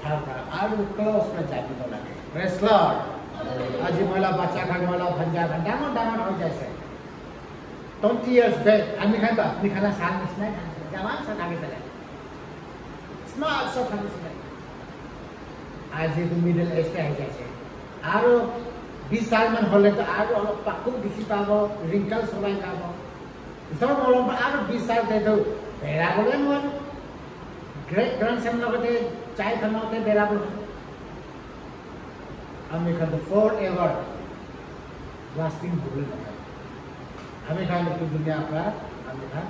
ভাল পাওঁ আৰু ক্লজকৈ জানিব লাগে প্ৰেজ লৰ্ড আজি মহিলা বাচ্চা খান মহিলা ভঞ্জা খান ডাঙৰ ডাঙৰ হৈ যাইছে 20 years back আমি খাইতো আপুনি খানা চাল নিচিনাই খাইছিলে জামান চাল খাইছিলে স্মাৰ্ট চব খাইছিলে আজি মিডল এজতে আহি যাইছে আৰু 20 সালমান হ'লেতো আৰু অলপ পাকুক দেখি পাব ৰিংকল চলাই পাব ঈশ্বৰ মৰম আৰু 20 সাল তেতো বেৰাবলৈ নোৱাৰো গ্ৰেট গ্ৰাণ্ডসন লগতে চাই খানাতে বেৰাবলৈ আমি খান ফৰ এভাৰ লাষ্টিং হ'বলৈ নহয় আমি খান এইটো দুনিয়াৰ পৰা আমি খান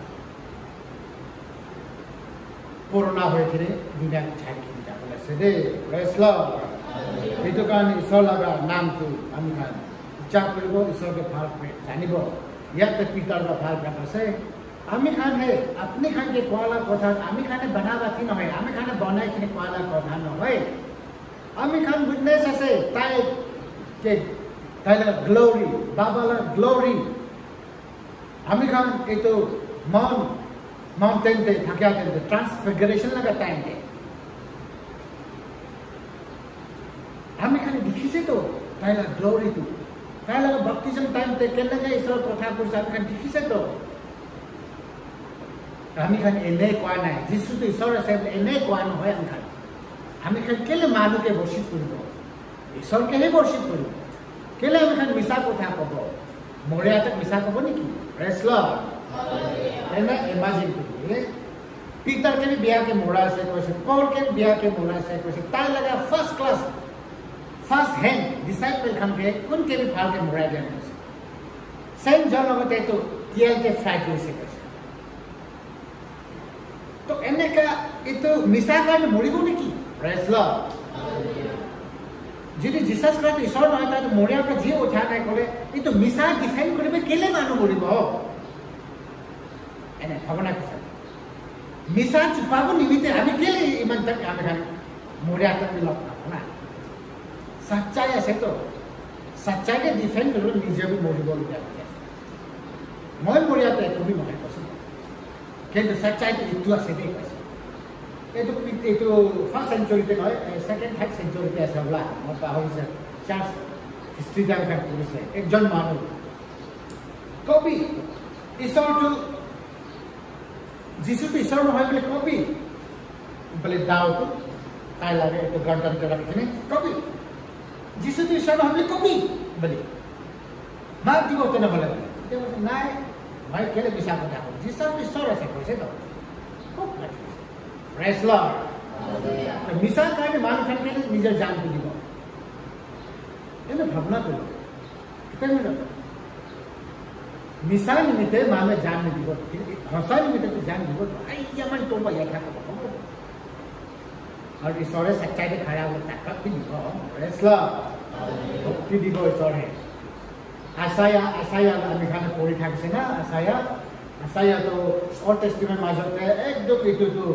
পুৰণা হৈ কিনে দুনিয়াত ছাড়ি কিনে যাব লাগিছে দেই প্ৰেজ লৰ্ড এইটো কাৰণে ঈশ্বৰ লগা নামটো আমি খান ইচ্ছা কৰিব ঈশ্বৰকে ভালকৈ জানিব ইয়াতে পিতাৰ ভাল কথা আছে আমি খান হে আপুনি খানকে কোৱালা কথা আমি খানে বনাবাতি নহয় আমি খানে বনাই কিনে কোৱালা কথা নহয় আমি খান উইটনেছ আছে তাইৰ গ্লোৰি বাবাৰ গ্লোৰি আমি খান এইটো মাউন্টেন থাকিয়া ট্ৰান্সফিগাৰেশন লগা টাইম আমি খানে দেখিছে তো তাইৰ গ্লোৰিটো তাইৰ বাপ্তিজম টাইম কেনেকৈ ঈশ্বৰৰ কথা কৈছে আমি খান দেখিছে তো আমি খান এনে কোৱা নাই যিশুটো ঈশ্বৰ আছে এনে কোৱা নহয় আমি খান কেলে মানুহকে worship কৰিব ঈশ্বৰকেহে worship কৰিব কেলে আমি খান মিছা কথা ক'ব মৰিয়াতে মিছা ক'ব নেকি প্ৰেজ লৰ্ড এনে ইমাজিন কৰিলে পিতাৰকে বিয়াকে মৰা আছে কৈছে পলকে বিয়াকে মৰা আছে কৈছে তাই লগা first class first hand disciple খানকে কোনকে ভালকে মৰাই দিয়া কৈছে সেন জন লগতে এইটো তিয়ালকে ফ্ৰাই কৰিছে কৈছে তো এনেকা এইটো মিছা কাৰণে মৰিব নেকি প্ৰেজ লৰ্ড যদি জিসাস ক্ৰাইষ্ট ঈশ্বৰ নহয় তাই মৰিয়াৰ পৰা যি উঠা নাই ক'লে এইটো মিছা ডিফাইন কৰিব কেলে মানুহ মৰিব এনে ভাৱনা কৈছে মিছা চুপাব নিমিত্তে আমি কেলে ইমান তাক আমি খান মৰিয়াতে লগ পাব না সচ্চাই আছে তো সচ্চাইকে ডিফেণ্ড কৰিব নিজেও মৰিবলগীয়া হৈ আছে মই মৰিয়াতে তুমি নহয় কৈছো কিন্তু সচ্চাইটো এইটো আছে দেই কৈছে এইটো ফাৰ্ষ্ট চেঞ্চুৰীতে নহয় ছেকেণ্ড থাৰ্ড চেঞ্চুৰীতে আছে বোলা মই পাহৰিছে চাৰ্চ হিষ্ট্ৰীতে আমি পঢ়িছে একজন মানুহ কবি ঈশ্বৰটো যিশুটো ঈশ্বৰ নহয় বুলি কবি বোলে দাওটো তাই লাগে এইটো গণতন্ত্ৰ ৰাখিনে কবি যিশুটো ঈশ্বৰ নহয় বুলি কবি বুলি মাক দিব তেনেহ'লে নাই মই কেলে মিছা কথা ক'ম যিশুটো ঈশ্বৰ আছে কৈছে তো খুব প্ৰেজ লৰ্ড মিছা কাৰণে মানুহ খানে নিজৰ জানটো দিব এনে ভাৱনা কৰিব মিছা নিমিত্তে মানুহে জান নিদিব সঁচা নিমিত্তে জান দিব ইমান ক'ব ইয়াত ক'ব আৰু ঈশ্বৰে সচ্চাইতে খাৰা হ'ব তাক দিব প্ৰেজ লৰ্ড ভক্তি দিব ঈশ্বৰে আচায়া আমি খানে পঢ়ি থাকিছে না আচায়াটো অল্ড টেষ্টিমেণ্ট মাজতে একদম এইটোতো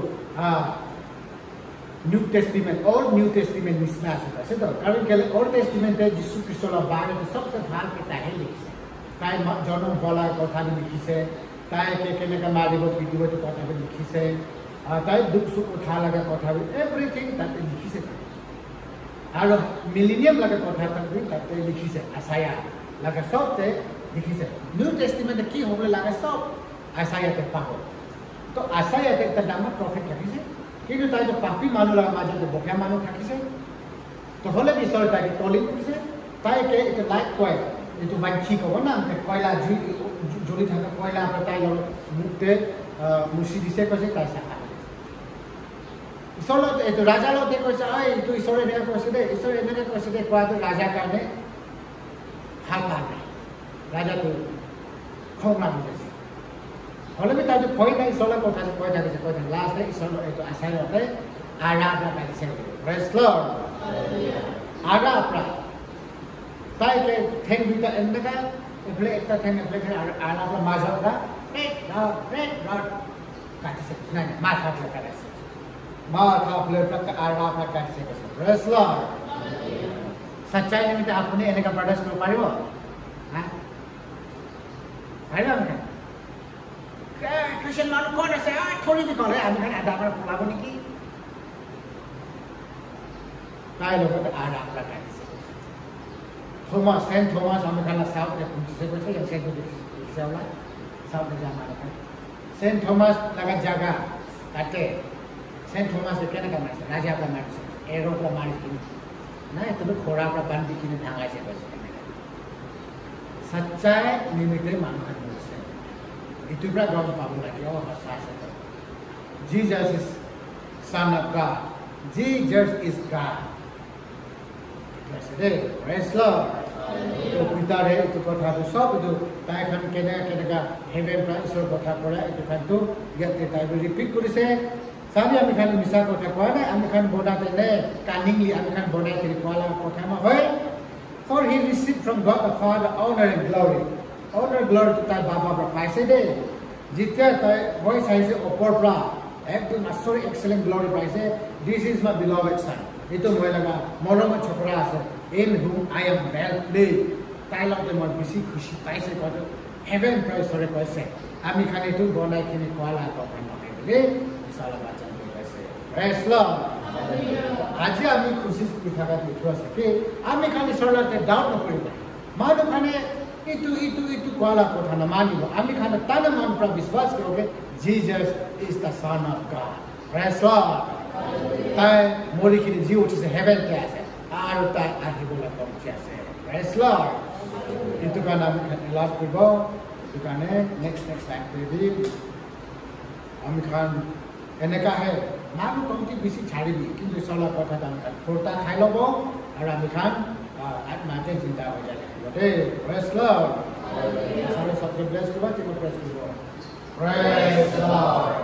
নিউ টেষ্টিমেণ্ট অল্ড নিউ টেষ্টিমেণ্ট নিচিনা আছে তো কাৰণ কেলে অল্ড টেষ্টিমেণ্টে যীশু খ্ৰীষ্টৰ বাৰেটো চবচে ভালকৈ তাইহে লিখিছে তাই জন্ম হোৱাৰ কথাবোৰ লিখিছে তাইকে কেনেকৈ মাৰিব পিটিব এইটো কথাবোৰ লিখিছে তাই দুখ সুখ উঠা লগা কথাবোৰ এভৰিথিং তাতে লিখিছে আৰু মিলেনিয়াম লগা কথাবোৰ তাতে লিখিছে আচায়া লগা চবতে লিখিছে নিউ টেষ্টিমেণ্টে কি হ'বলৈ লাগে চব আচায়াতে পাব তো আচায়াতে এটা ডাঙৰ প্ৰফেট থাকিছে কিন্তু তাইতো পাপী মানুহ লগা মাজতে বকীয়া মানুহ থাকিছে তো হ'লে ঈশ্বৰে তাইকে কলিং কৰিছে তাইকে এইটো লাইক কয় এইটো মাইকি ক'ব না কয়লা জ্বলি থকা কয়লা তাই লগত মুখতে মুচি দিছে কৈছে তাই চাফা ঈশ্বৰৰ এইটো ৰাজাৰ লগতে কৈছে এইটো ঈশ্বৰে এনেকৈ কৈছে দেই ঈশ্বৰে এনেকৈ কৈছে দেই কোৱাটো ৰাজাৰ কাৰণে ভাল লাগে ৰাজাটো খং লাগি গৈছে Kalau kita tu point na isola kau tadi last day isola itu asal apa? Arab lah kali saya. Praise Lord. Arab lah. Tai ke theng kita endeka, eble ekta theng eble Arab lah mazhab lah. Red Lord. Kati saya. Nah, mazhab lah kali saya. Mazhab lah Arab lah kali saya. Praise Lord. सच्चाई में तो आपने एने का प्रदर्श कर पाएगा हाँ पाएगा ना क्रिश्चियन मानो कौन ऐसे थोड़ी भी कौन है आदमी खाने आधा पर पुलाव नहीं की ताई लोगों को आधा अपना करने से थॉमस सेंट थॉमस आदमी खाना साउथ में कुछ से कुछ या सेंट कुछ से वाला साउथ में जाना है सेंट थॉमस लगा जगह आते सेंट थॉमस के क्या ना करना है राजा अपना मार्च एरो अपना मार्च ना तो लोग खोरा अपना बंद दिखने ढंगा से बस सच्चाई निमित्ते मानकर मुझसे itu pula orang Pablo lagi oh sasa Jesus is Son of God Jesus is God itu sahaja praise Lord itu kita ada itu kata itu सब itu ताई kan kena का heaven का ईश्वर कथा पड़ा itu kan tu dia kita beri repeat kuri se Sabi kami kan misal kota kuala, kami kan bodoh tene, cunning kami kan bodoh kiri kuala kota mah, hoy. For he received from God the Father honor and glory. Honor and glory tu tay Bapa berpaise deh. Jika tay hoy saya se opor pra, ekdom asori excellent glory paise. This is my beloved son. Itu hoy laga, morom chokra ase. In whom I am well pleased. Tay log de mon bisi khushi paise kota. Heaven praise sore paise. Kami kan itu bodoh kiri kuala kota mah, deh. Salah baca ni praise Lord. Aji kami khusus kita kan itu asal. Kami kan isolat down nak pergi. Malu kan itu kuala kota nama ni. Kami kan tanam man pra biswas koroge. Jesus is the Son of God. Praise Lord. Tai mori kini jiwa tu se heaven kaya se. Aru tai ahi bola kaya se. Praise Lord. Itu kan kami kan elak pergi. Itu kan next time baby. Kami kan एने का है मानो कमती BC छाड़ी भी किंतु सोला कथा दाम का फोटा खाई लो वो और आमी खान आत्माते जिंदा हो जाए बोले प्रेस लॉर्ड सारे सबके ब्लेस के बाद इनको प्रेस करो प्रेस लॉर्ड